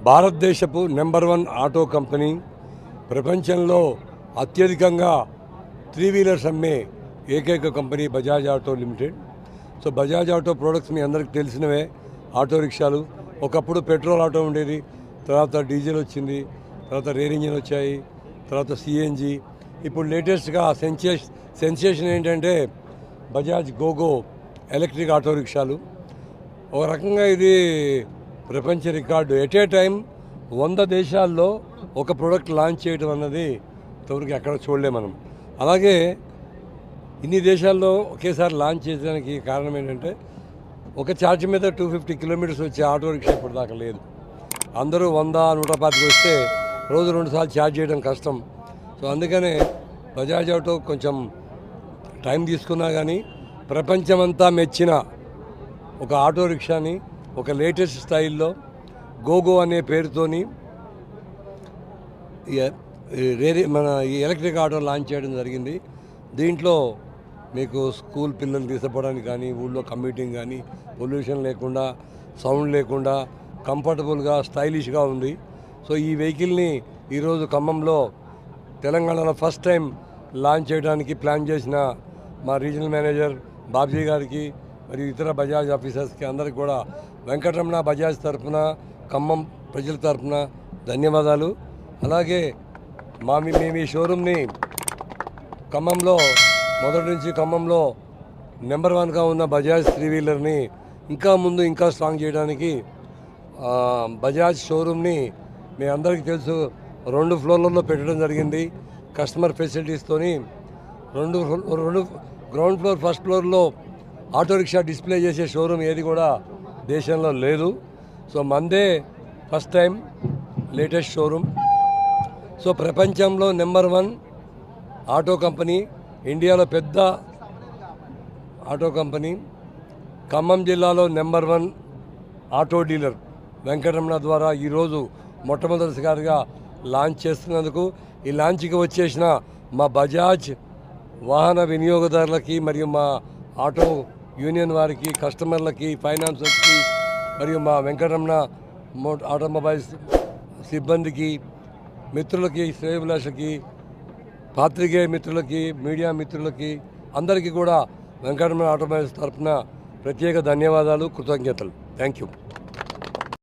భారతదేశపు number 1 auto company, ప్రపంచంలో అత్యధికంగా 3 వీలర్స్ అమ్మే ఏకైక company Bajaj auto limited. So Bajaj auto products మీ అందరికీ తెలిసినవే. ఆటో రిక్షాలు ఒకప్పుడు పెట్రోల్ ఆటో ఉండేది, తర్వాత డీజిల్ వచ్చింది, తర్వాత రేర్ ఇంజిన్ వచ్చాయి, తర్వాత సిఎన్జి. ఇప్పుడు లేటెస్ట్గా సెన్సేషన్ ఏంటంటే బజాజ్ గోగో ఎలక్ట్రిక్ ఆటో రిక్షాలు. ఒక రకంగా ఇది ప్రపంచ రికార్డు. ఎట్ ఏ టైం 100 దేశాల్లో ఒక ప్రోడక్ట్ లాంచ్ చేయడం అన్నది ఇంతవరకు ఎక్కడ చూడలేము మనం. అలాగే ఇన్ని దేశాల్లో ఒకేసారి లాంచ్ చేయడానికి కారణం ఏంటంటే ఒక ఛార్జ్ మీద 250 కిలోమీటర్స్ వచ్చే ఆటో రిక్షా ఇప్పుడు దాకా లేదు. అందరూ 100, 125 వస్తే రోజు 2 సార్లు ఛార్జ్ చేయడం కష్టం. సో అందుకనే బజాజ్ ఆటో కొంచెం టైం తీసుకున్నా కానీ ప్రపంచమంతా మెచ్చిన ఒక ఆటో రిక్షాని ఒక లేటెస్ట్ స్టైల్లో గోగో అనే పేరుతోని మన ఈ ఎలక్ట్రిక్ ఆటో లాంచ్ చేయడం జరిగింది. దీంట్లో మీకు స్కూల్ పిల్లలు తీసుకుపోవడానికి కానీ, ఊళ్ళో కమ్యూటింగ్ కానీ, పొల్యూషన్ లేకుండా, సౌండ్ లేకుండా, కంఫర్టబుల్గా, స్టైలిష్గా ఉంది. సో ఈ వెహికల్ని ఈరోజు ఖమ్మంలో తెలంగాణలో ఫస్ట్ టైం లాంచ్ చేయడానికి ప్లాన్ చేసిన మా రీజనల్ మేనేజర్ బాబ్జీ గారికి మరియు ఇతర బజాజ్ ఆఫీసర్స్కి అందరికి కూడా వెంకటరమణ బజాజ్ తరఫున, ఖమ్మం ప్రజల తరఫున ధన్యవాదాలు. అలాగే మేము ఈ షోరూమ్ని ఖమ్మంలో మొదటి నుంచి ఖమ్మంలో నెంబర్ 1గా ఉన్న బజాజ్ 3 వీలర్ని ఇంకా ముందు ఇంకా స్ట్రాంగ్ చేయడానికి బజాజ్ షోరూమ్ని మీ అందరికీ తెలుసు 2 ఫ్లోర్లలో పెట్టడం జరిగింది. కస్టమర్ ఫెసిలిటీస్తోని 2 గ్రౌండ్ ఫ్లోర్, ఫస్ట్ ఫ్లోర్లో ఆటో రిక్షా డిస్ప్లే చేసే షోరూమ్ ఏది కూడా దేశంలో లేదు. సో మందే first time latest showroom. So ప్రపంచంలో నెంబర్ 1 ఆటో కంపెనీ, ఇండియాలో పెద్ద ఆటో కంపెనీ, ఖమ్మం జిల్లాలో నెంబర్ 1 ఆటో డీలర్ వెంకటరమణ ద్వారా ఈరోజు మొట్టమొదటిసారిగా లాంచ్ చేస్తున్నందుకు, ఈ లాంచ్కి వచ్చేసిన మా బజాజ్ వాహన వినియోగదారులకి మరియు మా ఆటో యూనియన్ వారికి, కస్టమర్లకి, ఫైనాన్సర్స్కి మరియు మా వెంకటరమణ ఆటోమొబైల్స్ సిబ్బందికి, మిత్రులకి, శ్రేయోభిలాషకి, పాత్రికేయ మిత్రులకి, మీడియా మిత్రులకి అందరికీ కూడా వెంకటరమణ ఆటోమొబైల్స్ తరఫున ప్రత్యేక ధన్యవాదాలు, కృతజ్ఞతలు. Thank you.